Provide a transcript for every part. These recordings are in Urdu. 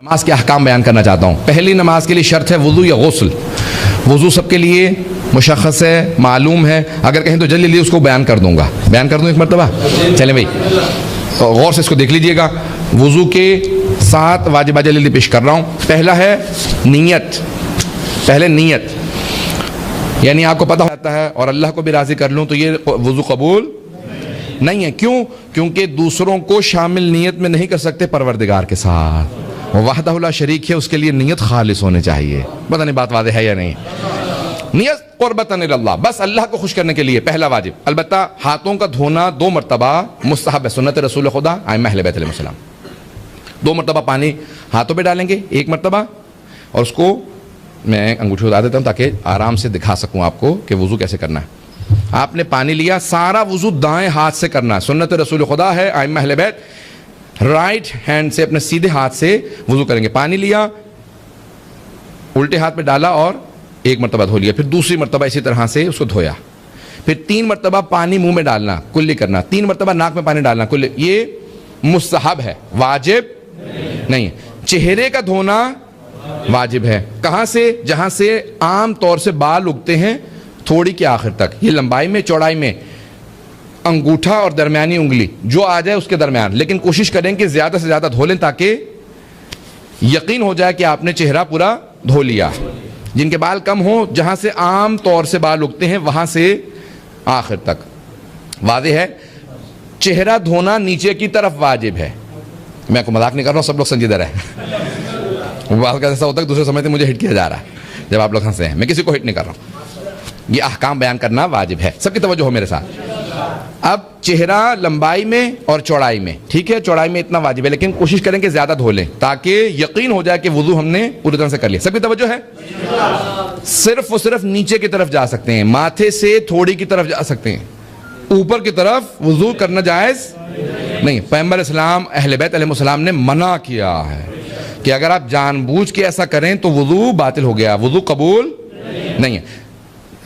نماز کے احکام بیان کرنا چاہتا ہوں. پہلی نماز کے لیے شرط ہے وضو یا غسل. وضو سب کے لیے مشخص ہے, معلوم ہے. اگر کہیں تو جلدی اس کو بیان کر دوں گا. بیان کر دوں ایک مرتبہ. چلیں بھائی غور سے اس کو دیکھ لیجئے گا. وضو کے 7 واجبات جلدی پیش کر رہا ہوں. پہلا ہے نیت. پہلے نیت, یعنی آپ کو پتہ ہوتا ہے اور اللہ کو بھی راضی کر لوں تو یہ وضو قبول نہیں ہے. کیوں؟ کیونکہ دوسروں کو شامل نیت میں نہیں کر سکتے پروردگار کے ساتھ. وحدہ لا شریک ہے, اس کے لیے نیت خالص ہونے چاہیے. پتہ نہیں بات واضح ہے یا نہیں. نیت قربتاً اللہ, بس اللہ کو خوش کرنے کے لیے پہلا واجب. البتہ ہاتھوں کا دھونا 2 مرتبہ مستحب ہے, سنت رسول خدا ائمہ اہل بیت علیہ السلام. 2 مرتبہ پانی ہاتھوں پہ ڈالیں گے, 1 مرتبہ, اور اس کو میں انگوٹھی اٹھا دیتا ہوں تاکہ آرام سے دکھا سکوں آپ کو کہ وضو کیسے کرنا ہے. آپ نے پانی لیا, سارا وضو دائیں ہاتھ سے کرنا ہے, سنت رسول خدا ہے ائمہ اہل بیت. رائٹ ہینڈ سے, اپنے سیدھے ہاتھ سے وضو کریں گے. پانی لیا, الٹے ہاتھ پہ ڈالا اور 1 مرتبہ دھو لیا. پھر دوسری مرتبہ اسی طرح سے اس کو دھویا. پھر 3 مرتبہ پانی منہ میں ڈالنا, کلی کرنا. 3 مرتبہ ناک میں پانی ڈالنا, کلی. یہ مستحب ہے, واجب نہیں ہے. چہرے کا دھونا واجب ہے. کہاں سے؟ جہاں سے عام طور سے بال اگتے ہیں تھوڑی کے آخر تک. یہ لمبائی میں, چوڑائی میں, انگوٹھا اور درمیانی انگلی جو آ جائے اس کے درمیان. لیکن کوشش کریں کہ زیادہ سے زیادہ دھو لیں تاکہ یقین ہو جائے کہ آپ نے چہرہ پورا دھو لیا. جن کے بال کم ہوں, جہاں سے عام طور سے بال اگتے ہیں وہاں سے آخر تک. واضح ہے؟ چہرہ دھونا نیچے کی طرف واجب ہے. میں آپ کو مذاق نہیں کر رہا ہوں, سب لوگ سنجیدہ رہیں. بات کا ایسا ہوتا ہے کہ دوسرے سمجھتے ہیں مجھے ہٹ کیا جا رہا ہے جب آپ لوگ ہنسے ہیں. میں کسی کو ہٹ نہیں کر رہا ہوں. یہ احکام بیان کرنا واجب ہے. سب کی توجہ ہو میرے ساتھ. اب چہرہ لمبائی میں اور چوڑائی میں, ٹھیک ہے, چوڑائی میں اتنا واجب ہے, لیکن کوشش کریں کہ زیادہ دھو لیں تاکہ یقین ہو جائے کہ وضو ہم نے پوری طرح سے کر لیا. سب کی توجہ ہے؟ صرف و صرف نیچے کی طرف جا سکتے ہیں, ماتھے سے تھوڑی کی طرف جا سکتے ہیں, اوپر کی طرف وضو کرنا جائز نہیں. پیغمبر اسلام اہل بیت علیہ السلام نے منع کیا ہے کہ اگر آپ جان بوجھ کے ایسا کریں تو وضو باطل ہو گیا, وضو قبول نہیں ہے.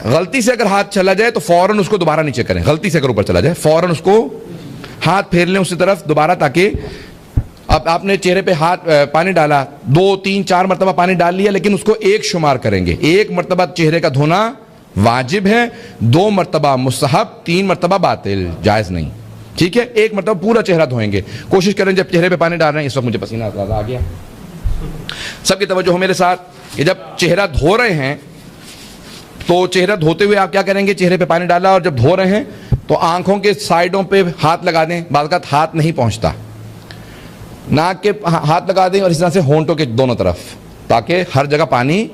غلطی سے اگر ہاتھ چلا جائے تو فوراً اس کو دوبارہ نیچے کریں. غلطی سے اگر اوپر چلا جائے فوراً اس کو ہاتھ پھیر لیں اسی طرف دوبارہ, تاکہ اب آپ نے چہرے پہ ہاتھ پانی ڈالا, 2 3 4 مرتبہ پانی ڈال لیا, لیکن اس کو 1 شمار کریں گے. 1 مرتبہ چہرے کا دھونا واجب ہے, 2 مرتبہ مستحب, 3 مرتبہ باطل, جائز نہیں. ٹھیک ہے, 1 مرتبہ پورا چہرہ دھوئیں گے. کوشش کریں جب چہرے پہ پانی ڈال رہے ہیں, اس وقت مجھے پسینہ آ گیا. سب کی توجہ ہو میرے ساتھ. کہ جب چہرہ دھو رہے ہیں تو چہرہ دھوتے ہوئے آپ کیا کریں گے؟ چہرے پہ پانی ڈالا اور جب دھو رہے ہیں تو آنکھوں کے سائڈوں پہ ہاتھ لگا دیں. بعض اوقات ہاتھ نہیں پہنچتا, ناک کے ہاتھ لگا دیں اور اس طرح سے ہونٹوں کے دونوں طرف, تاکہ ہر جگہ پانی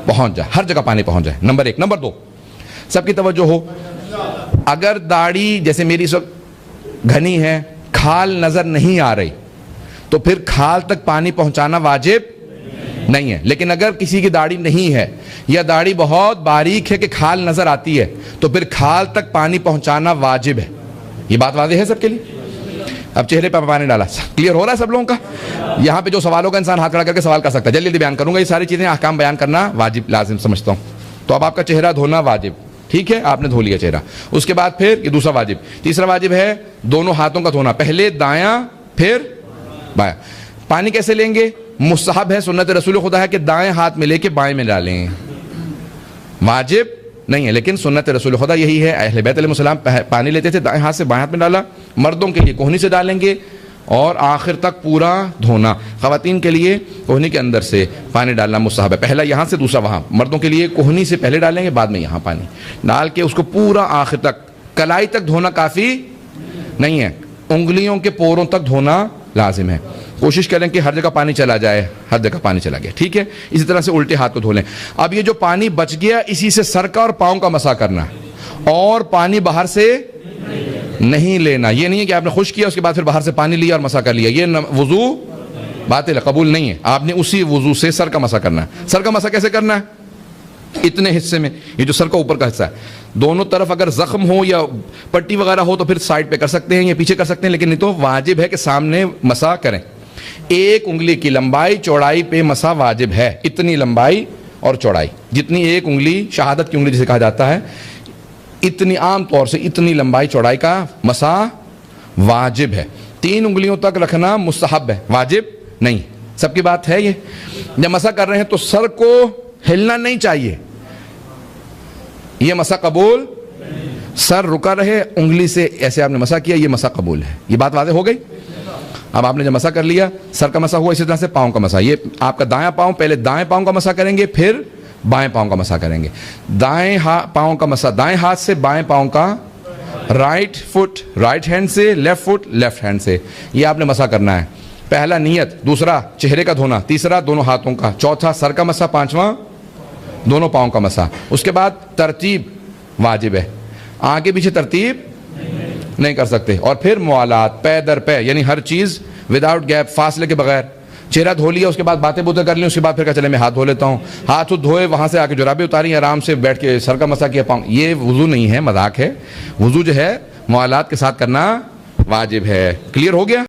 پہنچ جائے, ہر جگہ پانی پہنچ جائے. نمبر 1. نمبر 2, سب کی توجہ ہو, اگر داڑھی جیسے میری اس وقت گھنی ہے, کھال نظر نہیں آ رہی, تو پھر کھال تک پانی پہنچانا واجب نہیں ہے. لیکن اگر کسی کی داڑھی نہیں ہے یا داڑھی بہت باریک ہے کہ کھال نظر آتی ہے, تو پھر کھال تک پانی پہنچانا واجب ہے. یہ بات واضح ہے سب کے لیے؟ اب چہرے پہ پانی ڈالا, کلیئر ہو رہا ہے سب لوگوں کا؟ یہاں پہ جو سوالوں کا انسان ہاتھ کھڑا کر کے سوال کر سکتا ہے. جلدی بیان کروں گا. یہ ساری چیزیں احکام بیان کرنا واجب لازم سمجھتا ہوں. تو اب آپ کا چہرہ دھونا واجب, ٹھیک ہے, آپ نے دھو لیا چہرہ. اس کے بعد پھر یہ دوسرا واجب. تیسرا واجب ہے دونوں ہاتھوں کا دھونا, پہلے دایاں پھر بایاں. پانی کیسے لیں گے؟ مستحب ہے, سنت رسول خدا ہے کہ دائیں ہاتھ میں لے کے بائیں میں ڈالیں. واجب نہیں ہے, لیکن سنت رسول خدا یہی ہے. اہل بیت علیہ السلام پانی لیتے تھے, دائیں ہاتھ سے بائیں ہاتھ میں ڈالا. مردوں کے لیے کوہنی سے ڈالیں گے اور آخر تک پورا دھونا. خواتین کے لیے کوہنی کے اندر سے پانی ڈالنا مستحب ہے. پہلا یہاں سے, دوسرا وہاں. مردوں کے لیے کوہنی سے پہلے ڈالیں گے, بعد میں یہاں پانی ڈال کے اس کو پورا آخر تک, کلائی تک دھونا کافی نہیں ہے, انگلیوں کے پوروں تک دھونا لازم ہے. کوشش کریں کہ ہر جگہ پانی چلا جائے, ہر جگہ پانی چلا گیا, ٹھیک ہے. اسی طرح سے الٹے ہاتھ کو دھو لیں. اب یہ جو پانی بچ گیا, اسی سے سر کا اور پاؤں کا مسح کرنا, اور پانی باہر سے نہیں لینا. یہ نہیں ہے کہ آپ نے خشک کیا اس کے بعد پھر باہر سے پانی لیا اور مسح کر لیا. یہ وضو باطل ہے, قبول نہیں ہے. آپ نے اسی وضو سے سر کا مسح کرنا ہے. سر کا مسح کیسے کرنا ہے؟ اتنے حصے میں, یہ جو سر کا اوپر کا حصہ ہے, دونوں طرف اگر زخم ہو یا پٹی وغیرہ ہو تو پھر سائڈ پہ کر سکتے ہیں یا پیچھے کر سکتے ہیں, لیکن نہیں تو واجب ہے کہ سامنے مسح کریں. 1 انگلی کی لمبائی چوڑائی پہ مسح واجب ہے. اتنی لمبائی اور چوڑائی, جتنی 1 انگلی شہادت کی انگلی جسے کہا جاتا ہے, اتنی عام طور سے اتنی لمبائی چوڑائی کا مسح واجب ہے. 3 انگلیوں تک رکھنا مستحب ہے, واجب نہیں. سب کی بات ہے یہ؟ جب مسح کر رہے ہیں تو سر کو ہلنا نہیں چاہیے، یہ مسح قبول، سر رکا رہے، انگلی سے ایسے آپ نے مسح کیا، یہ مسح قبول ہے۔ یہ بات واضح ہو گئی؟ اب آپ نے جب مسح کر لیا، سر کا مسح ہوا، اسی طرح سے پاؤں کا مسح، یہ آپ کا دایاں پاؤں، پہلے دائیں پاؤں کا مسح کریں گے، پھر بائیں پاؤں کا مسح کریں گے۔ دائیں پاؤں کا مسح دائیں ہاتھ سے، بائیں پاؤں کا رائٹ فٹ رائٹ ہینڈ سے، لیفٹ فٹ لیفٹ ہینڈ سے، یہ آپ نے مسح کرنا ہے۔ پہلا نیت، دوسرا چہرے کا دھونا، تیسرا دونوں ہاتھوں کا، چوتھا سر کا مسح، پانچواں دونوں پاؤں کا مسح۔ اس کے بعد ترتیب واجب ہے، آگے پیچھے ترتیب نہیں کر سکتے، اور پھر موالات، پے در پے، یعنی ہر چیز وداؤٹ گیپ، فاصلے کے بغیر۔ چہرہ دھو لیا، اس کے بعد باتیں بوتیں کر لی، اس کے بعد پھر کہا چلے میں ہاتھ دھو لیتا ہوں، ہاتھ دھوئے، وہاں سے آ کے جرابیں اتاری، آرام سے بیٹھ کے سر کا مسح کیا، پاؤں، یہ وضو نہیں ہے، مذاق ہے۔ وضو جو ہے موالات کے ساتھ کرنا واجب ہے۔ کلیئر ہو گیا؟